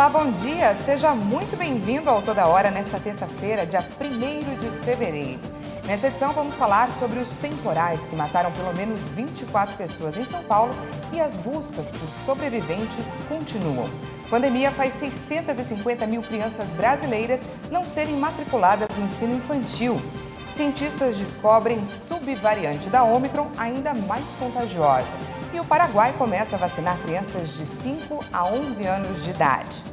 Olá, bom dia! Seja muito bem-vindo ao Toda Hora nesta terça-feira, dia 1º de fevereiro. Nessa edição vamos falar sobre os temporais que mataram pelo menos 24 pessoas em São Paulo e as buscas por sobreviventes continuam. A pandemia faz 650 mil crianças brasileiras não serem matriculadas no ensino infantil. Cientistas descobrem subvariante da Ômicron ainda mais contagiosa. E o Paraguai começa a vacinar crianças de 5 a 11 anos de idade.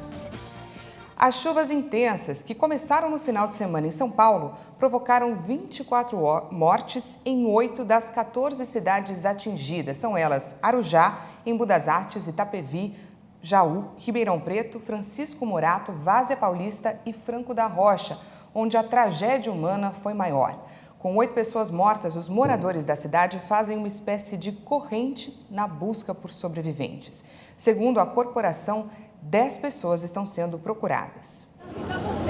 As chuvas intensas que começaram no final de semana em São Paulo provocaram 24 mortes em 8 das 14 cidades atingidas. São elas Arujá, Embu das Artes, Itapevi, Jaú, Ribeirão Preto, Francisco Morato, Várzea Paulista e Franco da Rocha, onde a tragédia humana foi maior. Com 8 pessoas mortas, os moradores da cidade fazem uma espécie de corrente na busca por sobreviventes. Segundo a corporação, 10 pessoas estão sendo procuradas.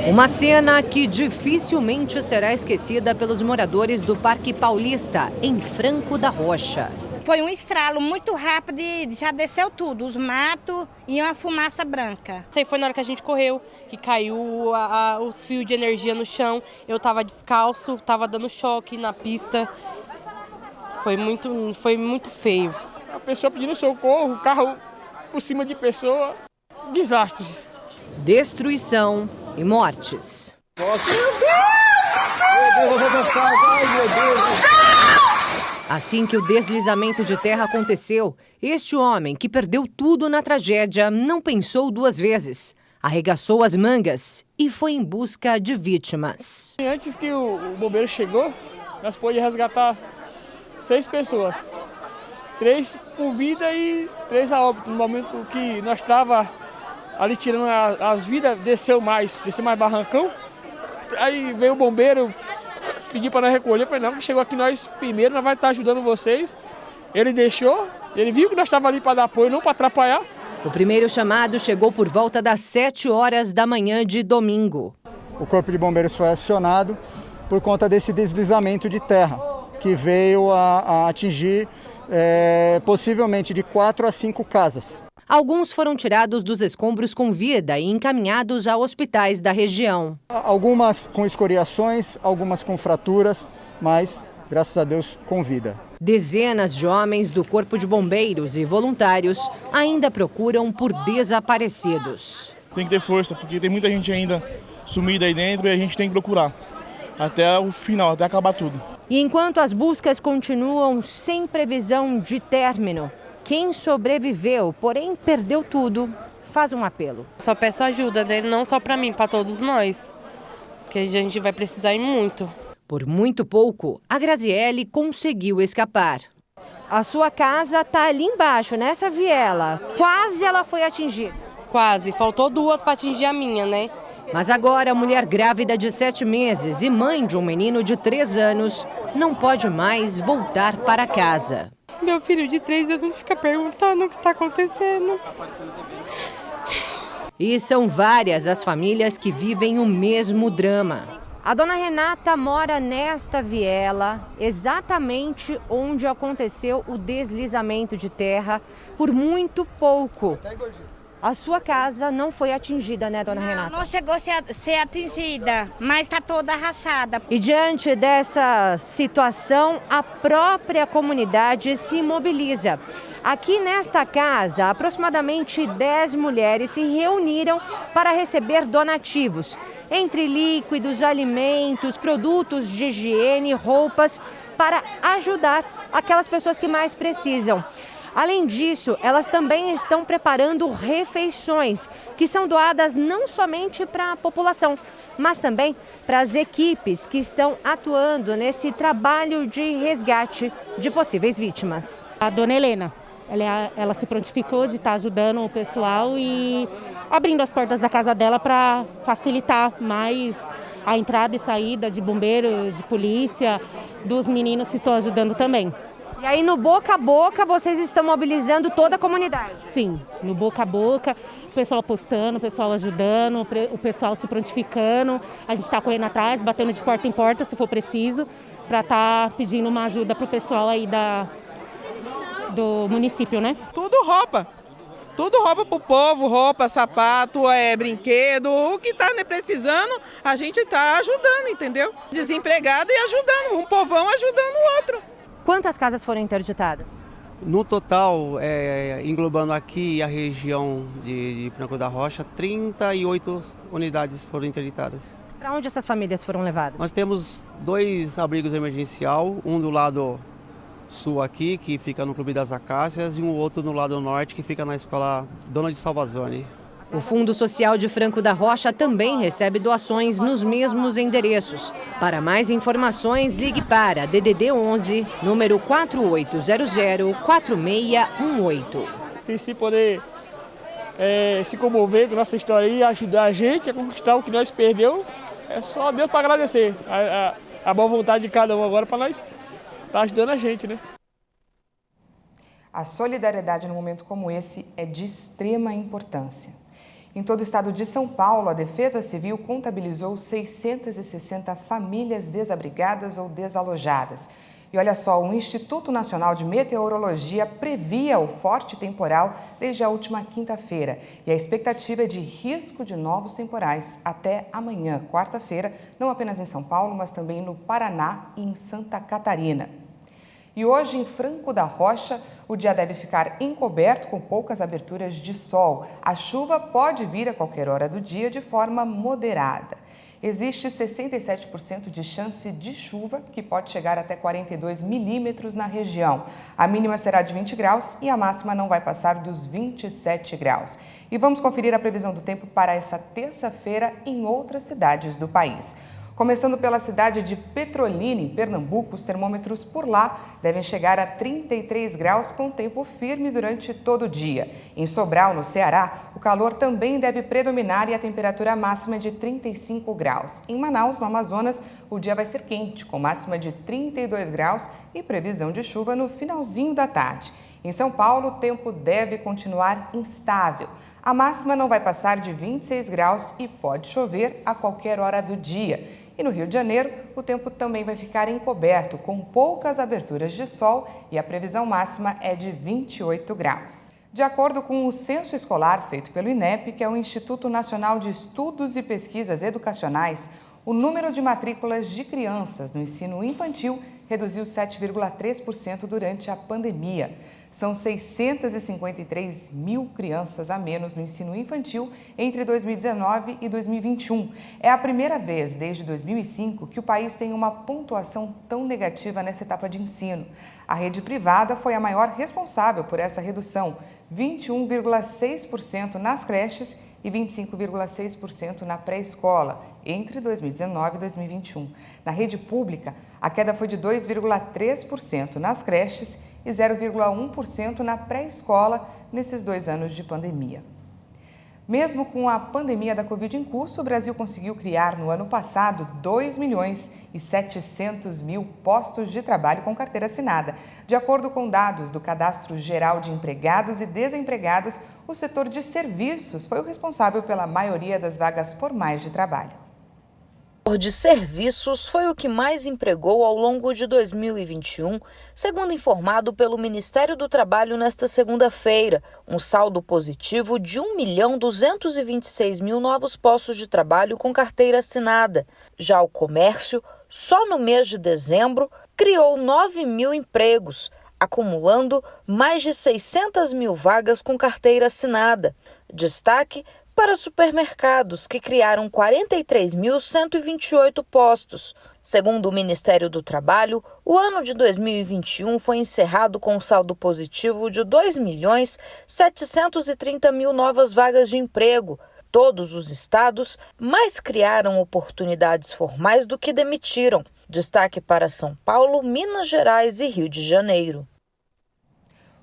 Uma cena que dificilmente será esquecida pelos moradores do Parque Paulista, em Franco da Rocha. Foi um estralo muito rápido e já desceu tudo, os matos e uma fumaça branca. Isso aí foi na hora que a gente correu, que caiu os fios de energia no chão. Eu estava descalço, estava dando choque na pista. Foi muito feio. A pessoa pedindo socorro, o carro por cima de pessoa, desastre. Destruição e mortes. Nossa. Meu Deus! Meu Deus, ai meu Deus! Assim que o deslizamento de terra aconteceu, este homem, que perdeu tudo na tragédia, não pensou 2 vezes. Arregaçou as mangas e foi em busca de vítimas. Antes que o bombeiro chegou, nós pôde resgatar 6 pessoas. 3 com vida e 3 a óbito. No momento que nós estávamos ali tirando as vidas, desceu mais barrancão. Aí veio o bombeiro, pediu para nós recolher, eu falei, não, chegou aqui nós primeiro, nós vamos estar ajudando vocês. Ele deixou, ele viu que nós estávamos ali para dar apoio, não para atrapalhar. O primeiro chamado chegou por volta das 7 horas da manhã de domingo. O Corpo de Bombeiros foi acionado por conta desse deslizamento de terra, que veio a atingir possivelmente de 4 a 5 casas. Alguns foram tirados dos escombros com vida e encaminhados a hospitais da região. Algumas com escoriações, algumas com fraturas, mas, graças a Deus, com vida. Dezenas de homens do Corpo de Bombeiros e voluntários ainda procuram por desaparecidos. Tem que ter força, porque tem muita gente ainda sumida aí dentro e a gente tem que procurar até o final, até acabar tudo. E enquanto as buscas continuam sem previsão de término, quem sobreviveu, porém perdeu tudo, faz um apelo. Só peço ajuda, né? Não só para mim, para todos nós, que a gente vai precisar ir muito. Por muito pouco, a Graziele conseguiu escapar. A sua casa está ali embaixo, nessa viela. Quase ela foi atingida. Quase, faltou 2 para atingir a minha, né? Mas agora a mulher grávida de 7 meses e mãe de um menino de 3 anos não pode mais voltar para casa. Meu filho de 3 anos fica perguntando o que está acontecendo. E são várias as famílias que vivem o mesmo drama. A dona Renata mora nesta viela, exatamente onde aconteceu o deslizamento de terra, por muito pouco. A sua casa não foi atingida, né, dona Renata? Não chegou a ser atingida, mas está toda rachada. E diante dessa situação, a própria comunidade se mobiliza. Aqui nesta casa, aproximadamente 10 mulheres se reuniram para receber donativos, entre líquidos, alimentos, produtos de higiene, roupas, para ajudar aquelas pessoas que mais precisam. Além disso, elas também estão preparando refeições, que são doadas não somente para a população, mas também para as equipes que estão atuando nesse trabalho de resgate de possíveis vítimas. A dona Helena, ela se prontificou de estar ajudando o pessoal e abrindo as portas da casa dela para facilitar mais a entrada e saída de bombeiros, de polícia, dos meninos que estão ajudando também. E aí no boca a boca vocês estão mobilizando toda a comunidade? Sim, no boca a boca, o pessoal postando, o pessoal ajudando, o pessoal se prontificando. A gente está correndo atrás, batendo de porta em porta se for preciso, para estar pedindo uma ajuda para o pessoal aí do município, né? Tudo roupa, Tudo rouba pro povo, roupa, sapato, brinquedo, o que tá precisando, a gente tá ajudando, entendeu? Desempregado e ajudando, um povão ajudando o outro. Quantas casas foram interditadas? No total, englobando aqui a região de Franco da Rocha, 38 unidades foram interditadas. Para onde essas famílias foram levadas? Nós temos 2 abrigos emergencial, um do lado sul aqui, que fica no Clube das Acácias, e um outro no lado norte, que fica na escola Dona de Salvazone. O Fundo Social de Franco da Rocha também recebe doações nos mesmos endereços. Para mais informações, ligue para DDD 11, número 4800-4618. E se poder se comover com nossa história e ajudar a gente a conquistar o que nós perdeu, é só Deus para agradecer. A boa vontade de cada um agora para nós estar ajudando a gente, né? A solidariedade num momento como esse é de extrema importância. Em todo o estado de São Paulo, a Defesa Civil contabilizou 660 famílias desabrigadas ou desalojadas. E olha só, o Instituto Nacional de Meteorologia previa o forte temporal desde a última quinta-feira. E a expectativa é de risco de novos temporais até amanhã, quarta-feira, não apenas em São Paulo, mas também no Paraná e em Santa Catarina. E hoje, em Franco da Rocha, o dia deve ficar encoberto com poucas aberturas de sol. A chuva pode vir a qualquer hora do dia de forma moderada. Existe 67% de chance de chuva, que pode chegar até 42 milímetros na região. A mínima será de 20 graus e a máxima não vai passar dos 27 graus. E vamos conferir a previsão do tempo para essa terça-feira em outras cidades do país. Começando pela cidade de Petrolina, em Pernambuco, os termômetros por lá devem chegar a 33 graus com tempo firme durante todo o dia. Em Sobral, no Ceará, o calor também deve predominar e a temperatura máxima é de 35 graus. Em Manaus, no Amazonas, o dia vai ser quente, com máxima de 32 graus e previsão de chuva no finalzinho da tarde. Em São Paulo, o tempo deve continuar instável. A máxima não vai passar de 26 graus e pode chover a qualquer hora do dia. E no Rio de Janeiro, o tempo também vai ficar encoberto, com poucas aberturas de sol e a previsão máxima é de 28 graus. De acordo com o censo escolar feito pelo INEP, que é o Instituto Nacional de Estudos e Pesquisas Educacionais, o número de matrículas de crianças no ensino infantil reduziu 7,3% durante a pandemia. São 653 mil crianças a menos no ensino infantil entre 2019 e 2021. É a primeira vez desde 2005 que o país tem uma pontuação tão negativa nessa etapa de ensino. A rede privada foi a maior responsável por essa redução, 21,6% nas creches e 25,6% na pré-escola, entre 2019 e 2021. Na rede pública, a queda foi de 2,3% nas creches e 0,1% na pré-escola nesses 2 anos de pandemia. Mesmo com a pandemia da Covid em curso, o Brasil conseguiu criar no ano passado 2.700.000 postos de trabalho com carteira assinada. De acordo com dados do Cadastro Geral de Empregados e Desempregados, o setor de serviços foi o responsável pela maioria das vagas formais de trabalho. O setor de serviços foi o que mais empregou ao longo de 2021, segundo informado pelo Ministério do Trabalho nesta segunda-feira, um saldo positivo de 1.226.000 novos postos de trabalho com carteira assinada. Já o comércio, só no mês de dezembro, criou 9.000 empregos, acumulando mais de 600.000 vagas com carteira assinada. Destaque para supermercados, que criaram 43.128 postos. Segundo o Ministério do Trabalho, o ano de 2021 foi encerrado com um saldo positivo de 2.730.000 novas vagas de emprego. Todos os estados mais criaram oportunidades formais do que demitiram. Destaque para São Paulo, Minas Gerais e Rio de Janeiro.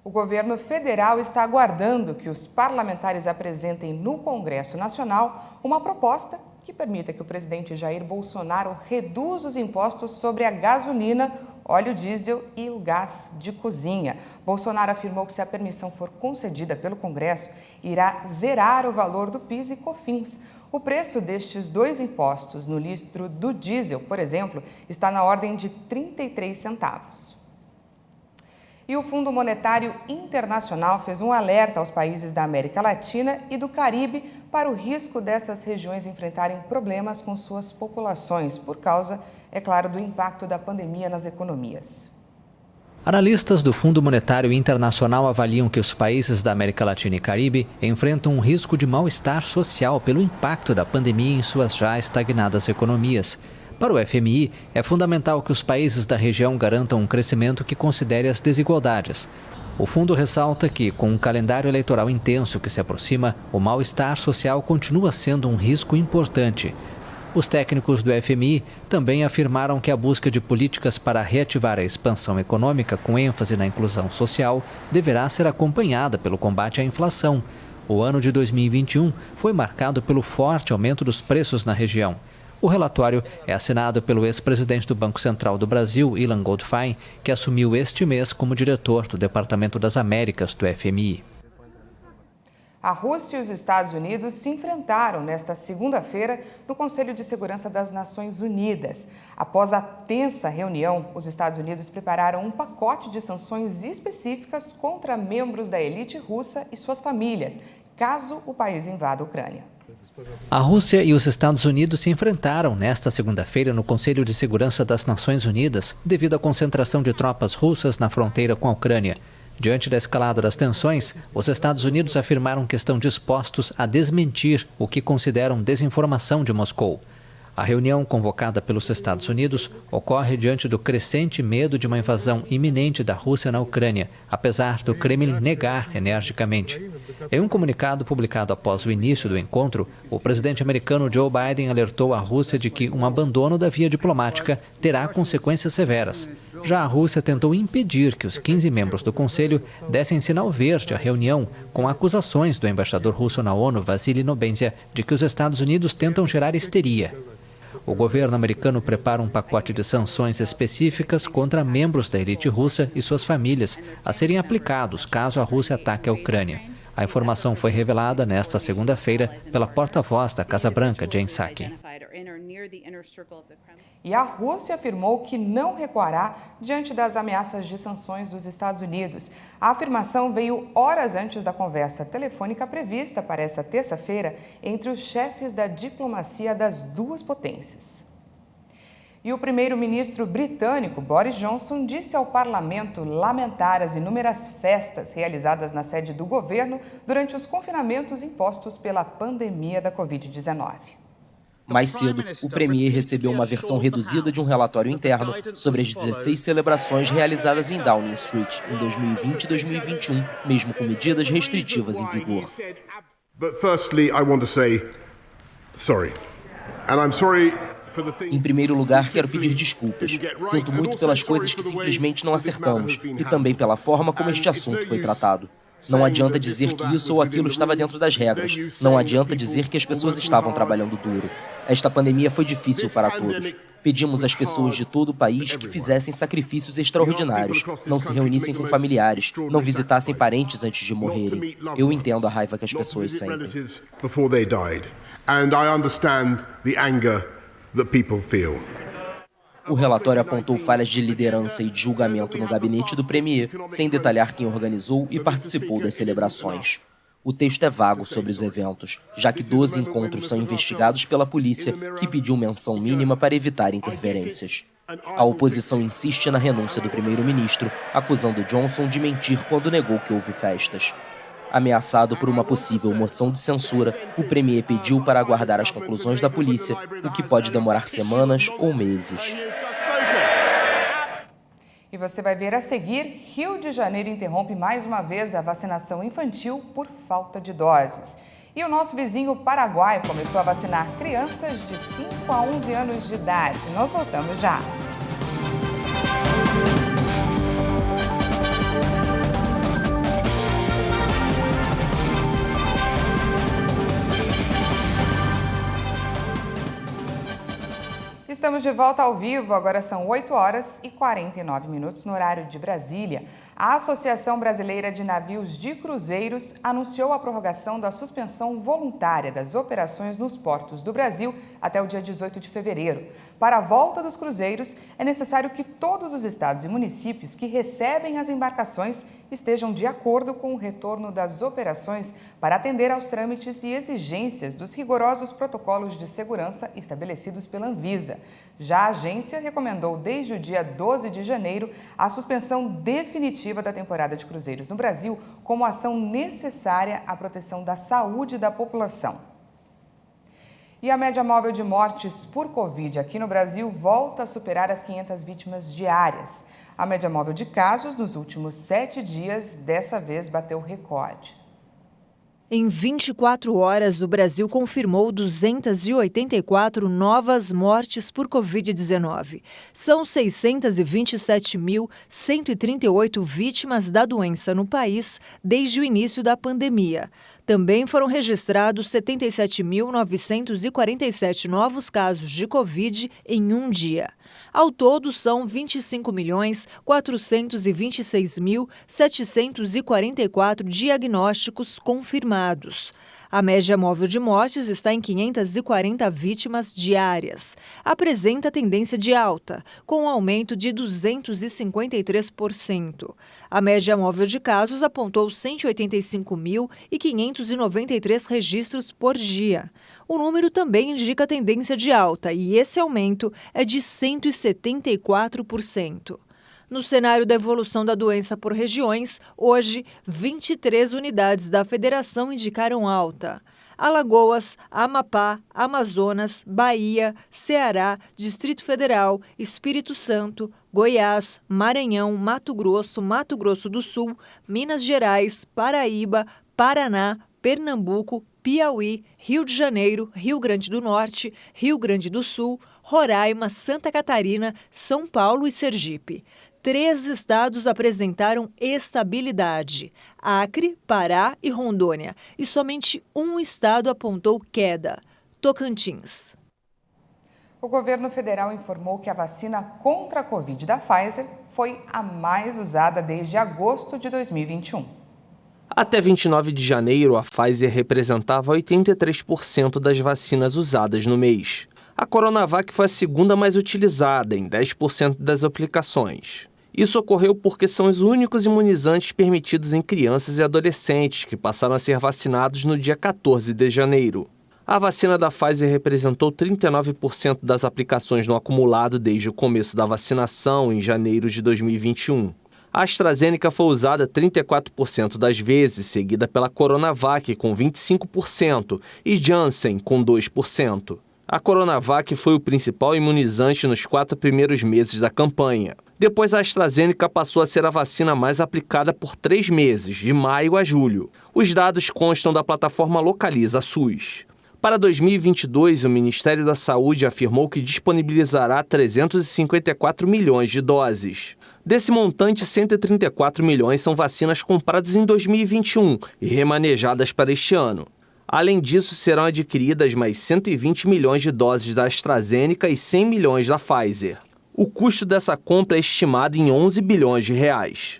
O governo federal está aguardando que os parlamentares apresentem no Congresso Nacional uma proposta que permita que o presidente Jair Bolsonaro reduza os impostos sobre a gasolina, óleo diesel e o gás de cozinha. Bolsonaro afirmou que, se a permissão for concedida pelo Congresso, irá zerar o valor do PIS e COFINS. O preço destes 2 impostos no litro do diesel, por exemplo, está na ordem de 33 centavos. E o Fundo Monetário Internacional fez um alerta aos países da América Latina e do Caribe para o risco dessas regiões enfrentarem problemas com suas populações, por causa, é claro, do impacto da pandemia nas economias. Analistas do Fundo Monetário Internacional avaliam que os países da América Latina e Caribe enfrentam um risco de mal-estar social pelo impacto da pandemia em suas já estagnadas economias. Para o FMI, é fundamental que os países da região garantam um crescimento que considere as desigualdades. O fundo ressalta que, com um calendário eleitoral intenso que se aproxima, o mal-estar social continua sendo um risco importante. Os técnicos do FMI também afirmaram que a busca de políticas para reativar a expansão econômica com ênfase na inclusão social deverá ser acompanhada pelo combate à inflação. O ano de 2021 foi marcado pelo forte aumento dos preços na região. O relatório é assinado pelo ex-presidente do Banco Central do Brasil, Ilan Goldfein, que assumiu este mês como diretor do Departamento das Américas do FMI. A Rússia e os Estados Unidos se enfrentaram nesta segunda-feira no Conselho de Segurança das Nações Unidas. Após a tensa reunião, os Estados Unidos prepararam um pacote de sanções específicas contra membros da elite russa e suas famílias, caso o país invada a Ucrânia. A Rússia e os Estados Unidos se enfrentaram nesta segunda-feira no Conselho de Segurança das Nações Unidas devido à concentração de tropas russas na fronteira com a Ucrânia. Diante da escalada das tensões, os Estados Unidos afirmaram que estão dispostos a desmentir o que consideram desinformação de Moscou. A reunião convocada pelos Estados Unidos ocorre diante do crescente medo de uma invasão iminente da Rússia na Ucrânia, apesar do Kremlin negar energicamente. Em um comunicado publicado após o início do encontro, o presidente americano Joe Biden alertou a Rússia de que um abandono da via diplomática terá consequências severas. Já a Rússia tentou impedir que os 15 membros do Conselho dessem sinal verde à reunião, com acusações do embaixador russo na ONU, Vassily Nebenzia, de que os Estados Unidos tentam gerar histeria. O governo americano prepara um pacote de sanções específicas contra membros da elite russa e suas famílias, a serem aplicados caso a Rússia ataque a Ucrânia. A informação foi revelada nesta segunda-feira pela porta-voz da Casa Branca, Jen Psaki. E a Rússia afirmou que não recuará diante das ameaças de sanções dos Estados Unidos. A afirmação veio horas antes da conversa telefônica prevista para essa terça-feira entre os chefes da diplomacia das duas potências. E o primeiro-ministro britânico, Boris Johnson, disse ao parlamento lamentar as inúmeras festas realizadas na sede do governo durante os confinamentos impostos pela pandemia da Covid-19. Mais cedo, o premier recebeu uma versão reduzida de um relatório interno sobre as 16 celebrações realizadas em Downing Street em 2020 e 2021, mesmo com medidas restritivas em vigor. Em primeiro lugar, quero pedir desculpas. Sinto muito pelas coisas que simplesmente não acertamos e também pela forma como este assunto foi tratado. Não adianta dizer que isso ou aquilo estava dentro das regras. Não adianta dizer que as pessoas estavam trabalhando duro. Esta pandemia foi difícil para todos. Pedimos às pessoas de todo o país que fizessem sacrifícios extraordinários, não se reunissem com familiares, não visitassem parentes antes de morrerem. Eu entendo a raiva que as pessoas sentem. O relatório apontou falhas de liderança e de julgamento no gabinete do premier, sem detalhar quem organizou e participou das celebrações. O texto é vago sobre os eventos, já que 12 encontros são investigados pela polícia, que pediu menção mínima para evitar interferências. A oposição insiste na renúncia do primeiro-ministro, acusando Johnson de mentir quando negou que houve festas. Ameaçado por uma possível moção de censura, o premier pediu para aguardar as conclusões da polícia, o que pode demorar semanas ou meses. E você vai ver a seguir, Rio de Janeiro interrompe mais uma vez a vacinação infantil por falta de doses. E o nosso vizinho Paraguai começou a vacinar crianças de 5 a 11 anos de idade. Nós voltamos já. Estamos de volta ao vivo, agora são 8 horas e 49 minutos no horário de Brasília. A Associação Brasileira de Navios de Cruzeiros anunciou a prorrogação da suspensão voluntária das operações nos portos do Brasil até o dia 18 de fevereiro. Para a volta dos cruzeiros, é necessário que todos os estados e municípios que recebem as embarcações estejam de acordo com o retorno das operações para atender aos trâmites e exigências dos rigorosos protocolos de segurança estabelecidos pela Anvisa. Já a agência recomendou desde o dia 12 de janeiro a suspensão definitiva da temporada de cruzeiros no Brasil como ação necessária à proteção da saúde da população. E a média móvel de mortes por Covid aqui no Brasil volta a superar as 500 vítimas diárias. A média móvel de casos nos últimos 7 dias dessa vez bateu recorde. Em 24 horas, o Brasil confirmou 284 novas mortes por Covid-19. São 627.138 vítimas da doença no país desde o início da pandemia. Também foram registrados 77.947 novos casos de Covid em um dia. Ao todo, são 25.426.744 diagnósticos confirmados. A média móvel de mortes está em 540 vítimas diárias. Apresenta tendência de alta, com um aumento de 253%. A média móvel de casos apontou 185.593 registros por dia. O número também indica tendência de alta e esse aumento é de 174%. No cenário da evolução da doença por regiões, hoje, 23 unidades da federação indicaram alta. Alagoas, Amapá, Amazonas, Bahia, Ceará, Distrito Federal, Espírito Santo, Goiás, Maranhão, Mato Grosso do Sul, Minas Gerais, Paraíba, Paraná, Pernambuco, Piauí, Rio de Janeiro, Rio Grande do Norte, Rio Grande do Sul, Roraima, Santa Catarina, São Paulo e Sergipe. 3 estados apresentaram estabilidade: Acre, Pará e Rondônia, e somente um estado apontou queda: Tocantins. O governo federal informou que a vacina contra a Covid da Pfizer foi a mais usada desde agosto de 2021. Até 29 de janeiro, a Pfizer representava 83% das vacinas usadas no mês. A Coronavac foi a segunda mais utilizada, em 10% das aplicações. Isso ocorreu porque são os únicos imunizantes permitidos em crianças e adolescentes que passaram a ser vacinados no dia 14 de janeiro. A vacina da Pfizer representou 39% das aplicações no acumulado desde o começo da vacinação, em janeiro de 2021. A AstraZeneca foi usada 34% das vezes, seguida pela Coronavac, com 25%, e Janssen, com 2%. A Coronavac foi o principal imunizante nos 4 primeiros meses da campanha. Depois, a AstraZeneca passou a ser a vacina mais aplicada por 3 meses, de maio a julho. Os dados constam da plataforma Localiza SUS. Para 2022, o Ministério da Saúde afirmou que disponibilizará 354 milhões de doses. Desse montante, 134 milhões são vacinas compradas em 2021 e remanejadas para este ano. Além disso, serão adquiridas mais 120 milhões de doses da AstraZeneca e 100 milhões da Pfizer. O custo dessa compra é estimado em 11 bilhões de reais.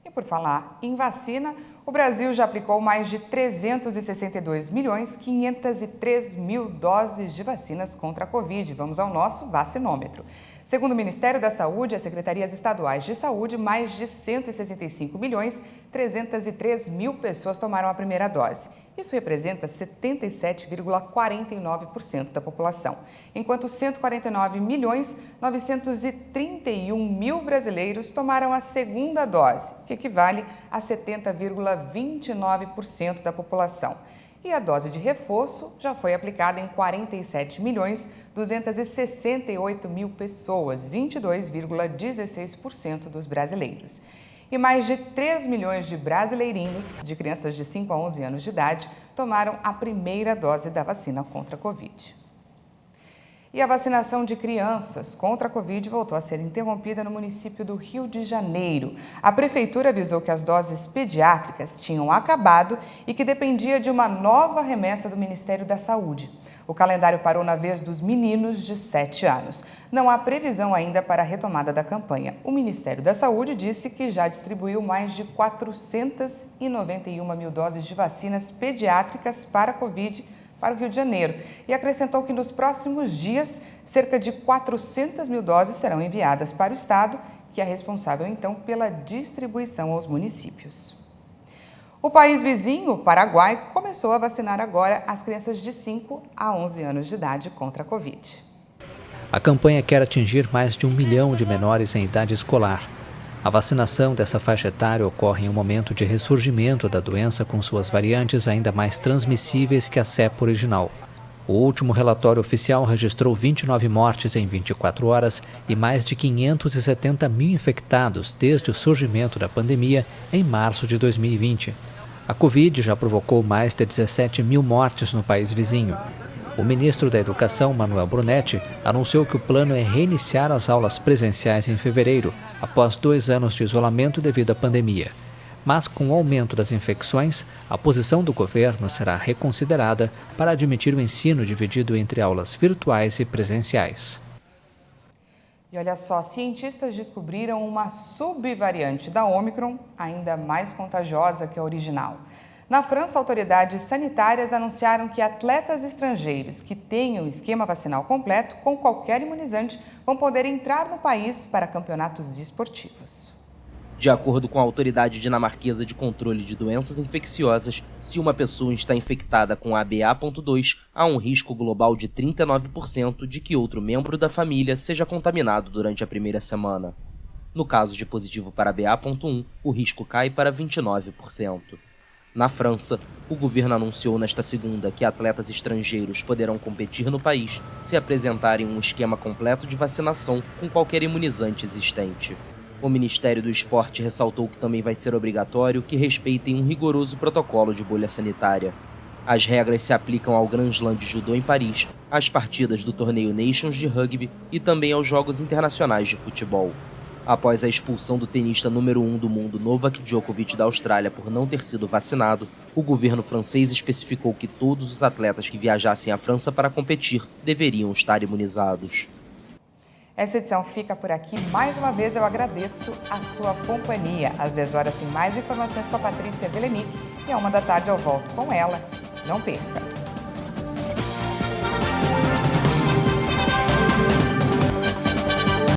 E por falar em vacina, o Brasil já aplicou mais de 362.503.000 doses de vacinas contra a Covid. Vamos ao nosso vacinômetro. Segundo o Ministério da Saúde e as secretarias estaduais de saúde, mais de 165.303.000 pessoas tomaram a primeira dose. Isso representa 77,49% da população, enquanto 149.931.000 brasileiros tomaram a segunda dose, que equivale a 70,29% da população. E a dose de reforço já foi aplicada em 47.268.000 pessoas, 22,16% dos brasileiros. E mais de 3 milhões de brasileirinhos, de crianças de 5 a 11 anos de idade, tomaram a primeira dose da vacina contra a Covid. E a vacinação de crianças contra a Covid voltou a ser interrompida no município do Rio de Janeiro. A prefeitura avisou que as doses pediátricas tinham acabado e que dependia de uma nova remessa do Ministério da Saúde. O calendário parou na vez dos meninos de 7 anos. Não há previsão ainda para a retomada da campanha. O Ministério da Saúde disse que já distribuiu mais de 491 mil doses de vacinas pediátricas para a Covid para o Rio de Janeiro e acrescentou que nos próximos dias, cerca de 400 mil doses serão enviadas para o estado, que é responsável então pela distribuição aos municípios. O país vizinho, o Paraguai, começou a vacinar agora as crianças de 5 a 11 anos de idade contra a Covid. A campanha quer atingir mais de 1 milhão de menores em idade escolar. A vacinação dessa faixa etária ocorre em um momento de ressurgimento da doença com suas variantes ainda mais transmissíveis que a cepa original. O último relatório oficial registrou 29 mortes em 24 horas e mais de 570 mil infectados desde o surgimento da pandemia em março de 2020. A Covid já provocou mais de 17 mil mortes no país vizinho. O ministro da Educação, Manuel Brunetti, anunciou que o plano é reiniciar as aulas presenciais em fevereiro, após 2 anos de isolamento devido à pandemia. Mas, com o aumento das infecções, a posição do governo será reconsiderada para admitir o ensino dividido entre aulas virtuais e presenciais. E olha só, cientistas descobriram uma subvariante da Ômicron, ainda mais contagiosa que a original. Na França, autoridades sanitárias anunciaram que atletas estrangeiros que tenham esquema vacinal completo com qualquer imunizante vão poder entrar no país para campeonatos esportivos. De acordo com a Autoridade Dinamarquesa de Controle de Doenças Infecciosas, se uma pessoa está infectada com a BA.2, há um risco global de 39% de que outro membro da família seja contaminado durante a primeira semana. No caso de positivo para a BA.1, o risco cai para 29%. Na França, o governo anunciou nesta segunda que atletas estrangeiros poderão competir no país se apresentarem um esquema completo de vacinação com qualquer imunizante existente. O Ministério do Esporte ressaltou que também vai ser obrigatório que respeitem um rigoroso protocolo de bolha sanitária. As regras se aplicam ao Grand Slam de Judô em Paris, às partidas do torneio Nations de rugby e também aos Jogos Internacionais de Futebol. Após a expulsão do tenista número 1 do mundo Novak Djokovic da Austrália por não ter sido vacinado, o governo francês especificou que todos os atletas que viajassem à França para competir deveriam estar imunizados. Essa edição fica por aqui. Mais uma vez eu agradeço a sua companhia. Às 10 horas tem mais informações com a Patrícia Belenic e à 1 da tarde eu volto com ela. Não perca!